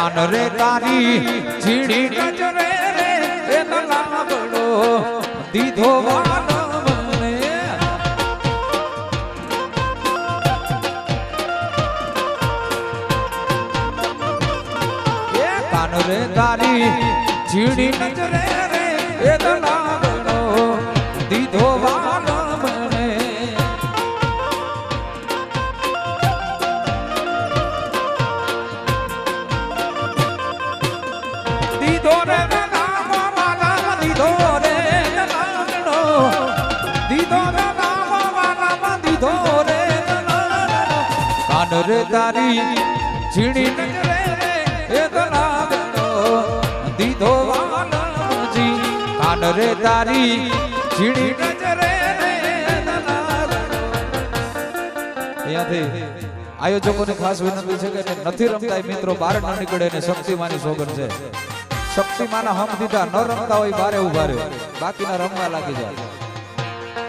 કાન રે તારી ઝીણી નજરે રે એ લાગડો દીધો વાલો મને એ કાન રે તારી ઝીણી નજરે રે એ લાગડો દીધો વાલો મને દીધો રે રે તારી ઝીણી નજરે એ લાગડો દીધો વાલજી કાન રે તારી ઝીણી નજરે અહીંયાથી આયોજકોને ખાસ વિનંતી છે કે નથી રમતા મિત્રો બહાર ન નીકળે ને શક્તિમાની સોગન છે શક્તિમાના હમ દીધા ન રમતા હોય બારે ઉભા રહે બાકીના રમવા લાગી જાય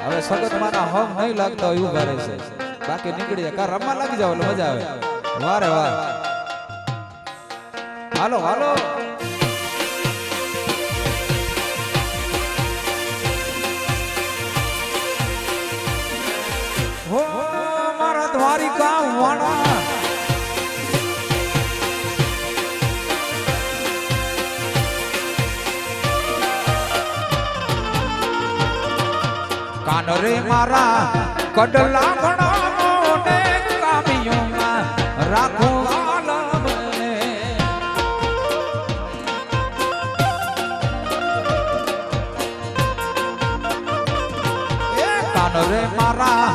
હવે સગતમાના હમ નહીં લાગતા હોય ઉભા રહે છે બાકી નીકળી જાય કા રમવા લાગી જાવ એટલે મજા આવે વારે વાર હાલો હાલો હો મારા દ્વારિકા વાણા કાન રે મારા કડલા ઘણા રાખો વાલમને એ કાન રે મારા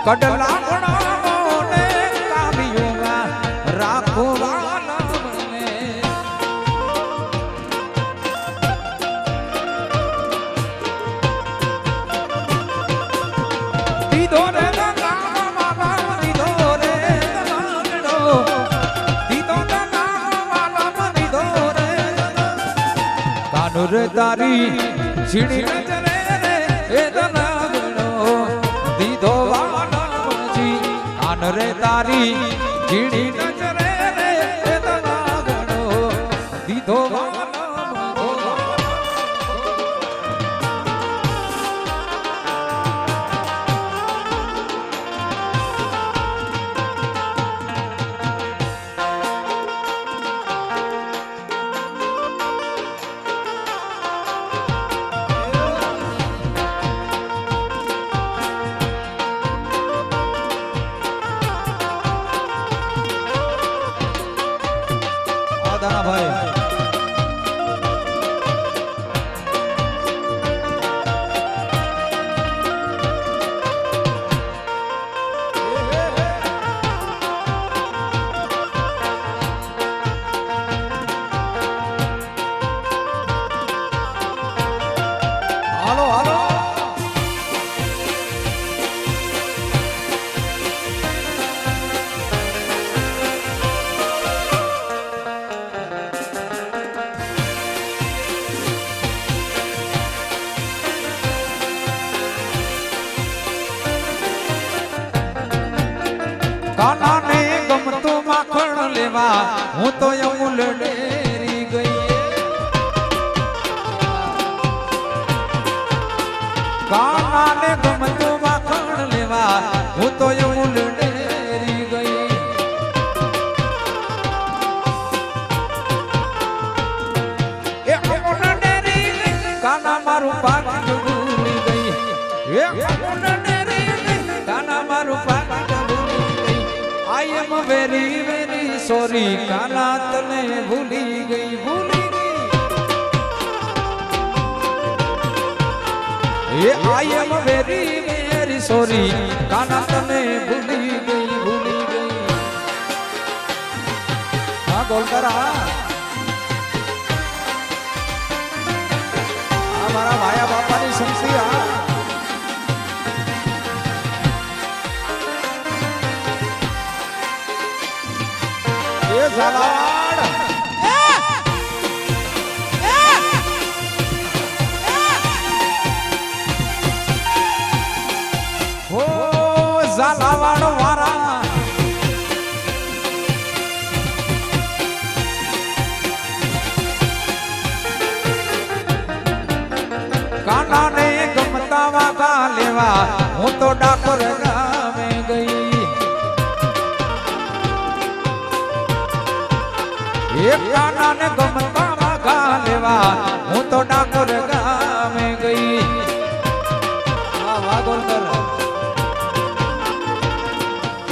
કડલા ઘણાને કામિયોમાં રાખો વાલમને દીધો રે રે તારી ઝીણી નજરે રે એ લાગડો દીધો વાલજી કાન રે તારી ઝીણી નજરે રે એ લાગડો દીધો ભાઈ હાલો હાલો કાનાને ગમતું માખણ લેવા હું તો અમૂલ ડેરી ગઈ કાનાને ગમતું માખણ લેવા હું તો અમૂલ ડેરી ગઈ એ અમૂલ ડેરી કાના મારું પાક ભૂલી ગઈ એ અમૂલ ડેરી કાના મારું પાક I am very very sorry કાના તને ભૂલી ગઈ એ I am very very sorry કાના તને ભૂલી ગઈ હા ગોલકરા આ મારા ભાયા બાપાની શક્તિ આ ઝાલાવાડ હો ઝાલાવાડ વાળા લેવા હું તો ડાકોર ગામે ગઈ એક કાના ને ગમતા ઘા લેવા હું તો ડાકોર ગામે ગઈ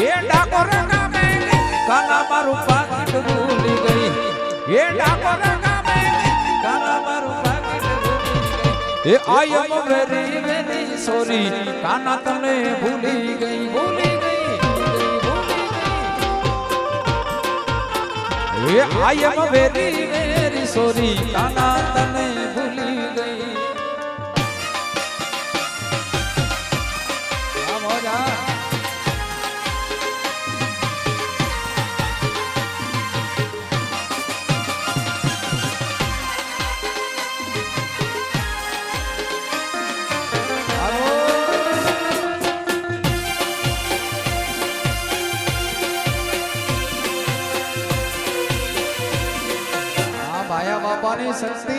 એ ડાકોર ગામે કાના મારું પાકીટ ભૂલી ગઈ એ ડાકોર ગામે કાના મારું પાકીટ ભૂલી ગઈ એ આઈ એમ વેરી વેરી સોરી કાના તને ભૂલી ગઈ ભૂલી ગઈ એ આઈ એમ વેરી વેરી સોરી કાના તને ભૂલી ગઈ આ મોજા બાપાની શક્તિ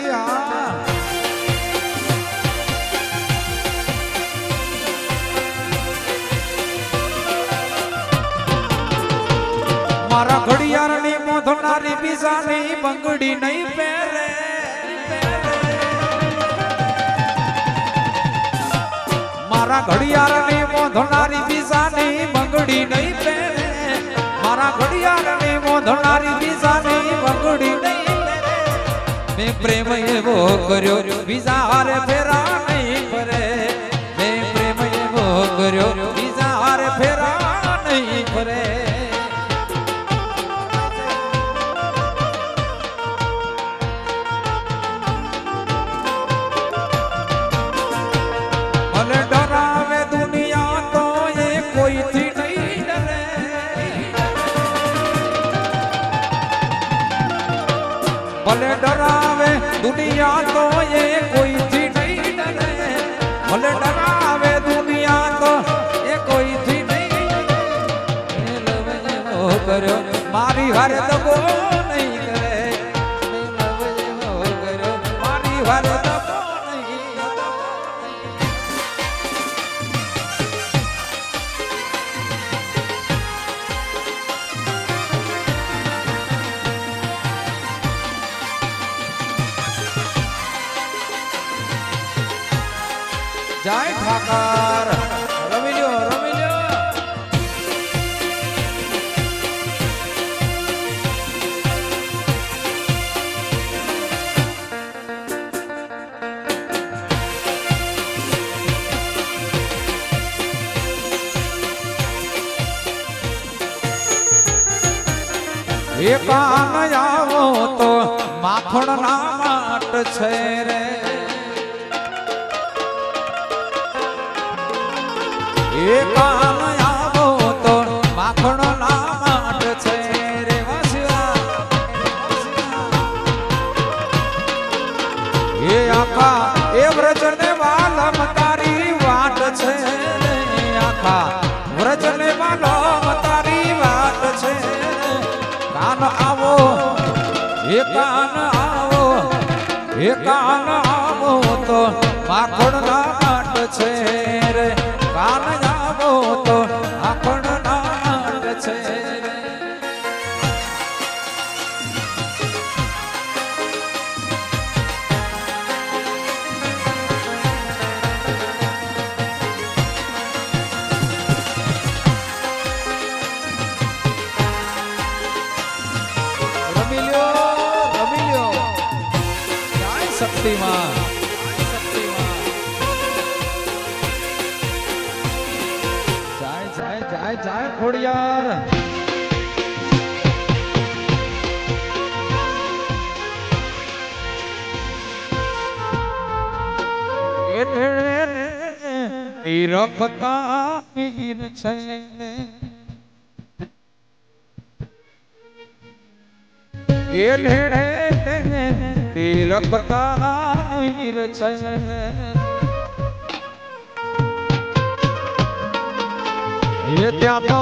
મારા ઘડિયાળની મોધનારી બીજાની બંગડી નહીં પહેરે મારા ઘડિયાળની મોધનારી બીજાની બંગડી નહીં પહેરે મારા ઘડિયાળની મોધનારી બીજાની બંગડી નહીં મેં પ્રેમ એવો કર્યો બીજા હારે ફેરા નહીં ફરે મેં પ્રેમ એવો કર્યો બીજા હારે ફેરા નહીં ફરે ભલે ડરાવે દુનિયા તો એ કોઈથી નહીં ડરે ભલે ડરાવે દુનિયા તો એ કોઈથી નહીં ડરે ભલે ડરાવે દુનિયા તો એ કોઈથી નહીં કર્યો મારી હારે દગો નહીં કરે મારી હારે દગો નહીં જય ઠાકર રમી લ્યો રમી લ્યો એ કાન આવો તો માખણ ના માટ છે રે એ કાન આવો તો માખણ ના માટ છે રે વાસિયા એ આખા એ વ્રજને વાલમ તારી વાટ છે આખા વ્રજને વાલમ તારી વાટ છે કાન આવો એ કાન આવો એ કાન આવો તો માખણ ના માટ છે રે કાન આવો તો માખણ ના માટ છે રે રમી લ્યો જય શક્તિમાં જય ખોડિયાર રખતા વીર છે એ લેડે રખતા વીર છે એ ત્યાં તો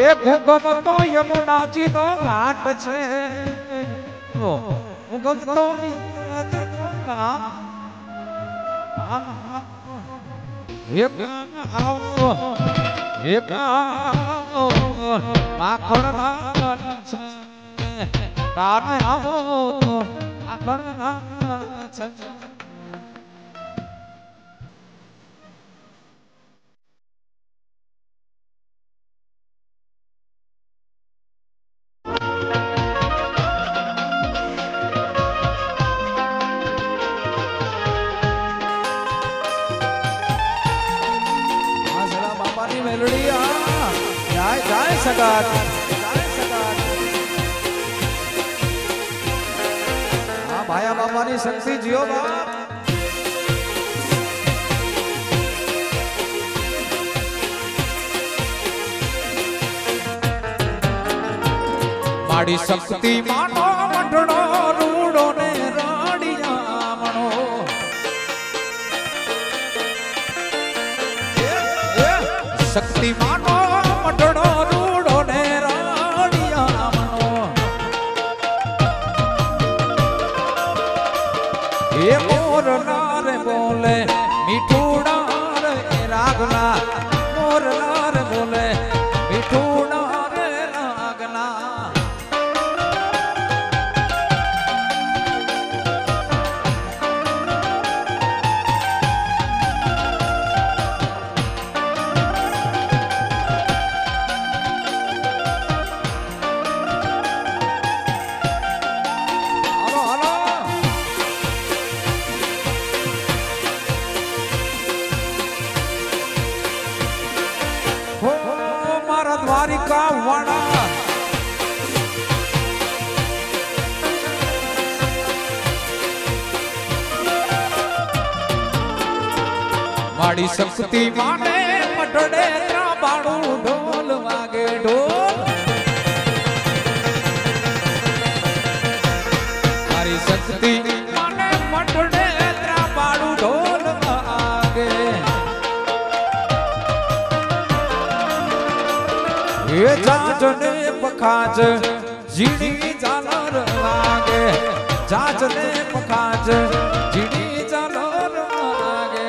એક હુકમ તો યમુનાજી નો ઘાટ છે હુકમ તો એક આવો એક આવો માખણ તારે આવો મેલડી જાય જાય સગાત હા ભાયા બાપાની શક્તિ જીઓ બાપ માડી શક્તિ માનો મંડળો રૂડો ને રાડિયા મણો શક્તિ માનો મંડળો રૂડો ને રાડિયા મણો એ મોર નાર બોલે મીઠુડા રે રાગના મોર નાર બોલે મીઠુડા રે રાગના દ્વારિકા વાળા માડી શક્તિ માને મઢડે ત્રાબાડું ઢોલ વાગે ઢોલ મારી શક્તિ માને મઢડે ત્રાબાડું ઢોલ વાગે એ જાજને પખાજ જીણી ઝાલર વાગે જાજને પખાજ જીણી ઝાલર વાગે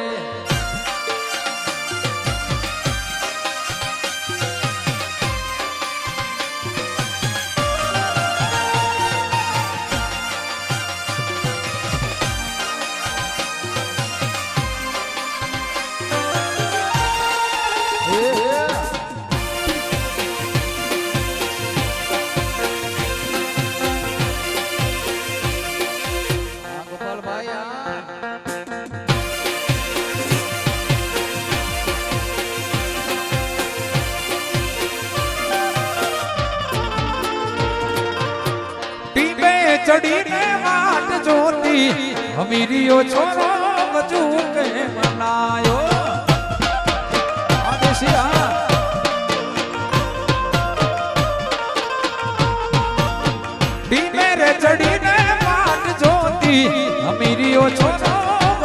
ચડીને વાટ જોતી અમીરીઓ છોરો ગજુ કે મનાયો આદેશિયા ડીમે રે ચડીને વાટ જોતી અમીરીઓ છોરો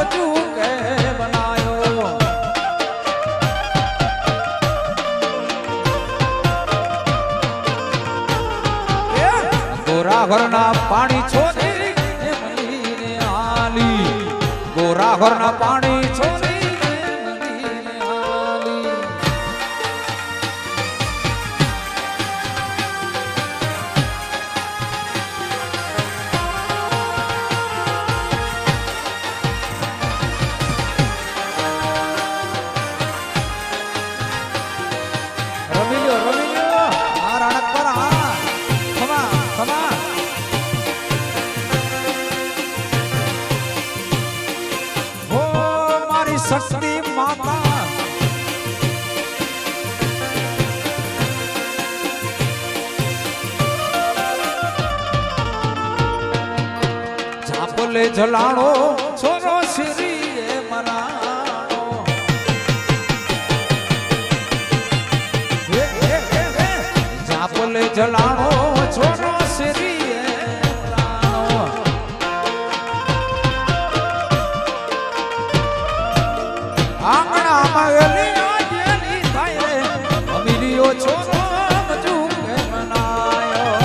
ગજુ કે બનાયો ગોરા ઘરના પાણી છોડી મલીને આલી ગોરા ઘરના પાણી છોડી મલીને આલી રમી લ્યો આ રાણક પર આ ખમા ખમા શક્તિ માતા ઝાપલે જલાણો છોરો શ્રી મનાણો ઝાપલે જલાણો છોરો શ્રી છોરો ગજુ કે મનાયો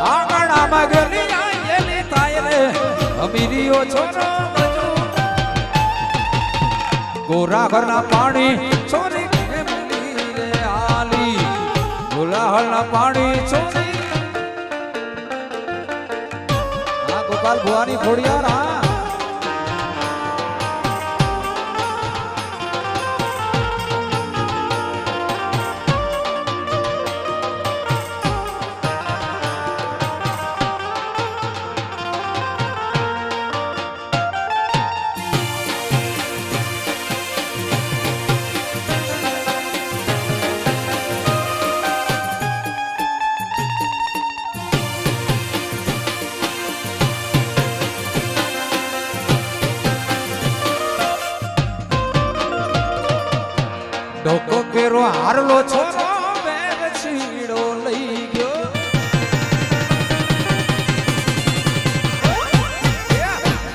આંગણામાં ગલી આયેલી થાય રે અમીરીઓ છોરો ગજુ ગોરા ઘરના પાણી છોરી રે આલી ગોરા ઘરના પાણી છોરી આ ગોપાલ ભુવાની ખોડિયાર હા ડોકો કેરો હારલો છોરો વેગ છીડો લઈ ગયો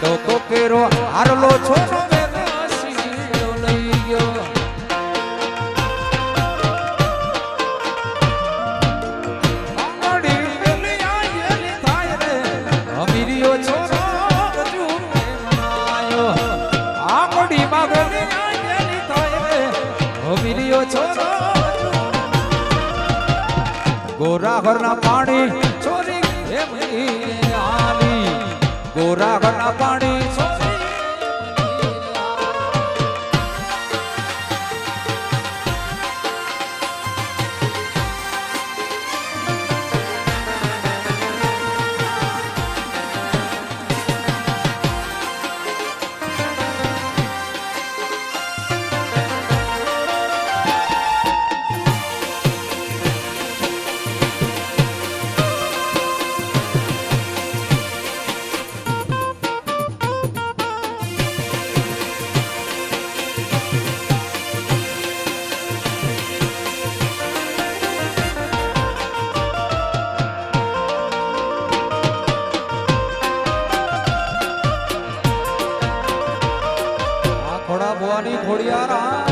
ડોકો કેરો હારલો છોરો વેગ છીડો લઈ ગયો અંગડી પેલી આયેલી થાય રે અમીરિયો છોરો ગજુ મનાયો આંગડી માગલી આયેલી થાય રે અમીરિયો છોરો ગોરા ઘરના પાણી છોરી એમ આલી ગોરા ઘરના પાણી છોરી ખોડિયાર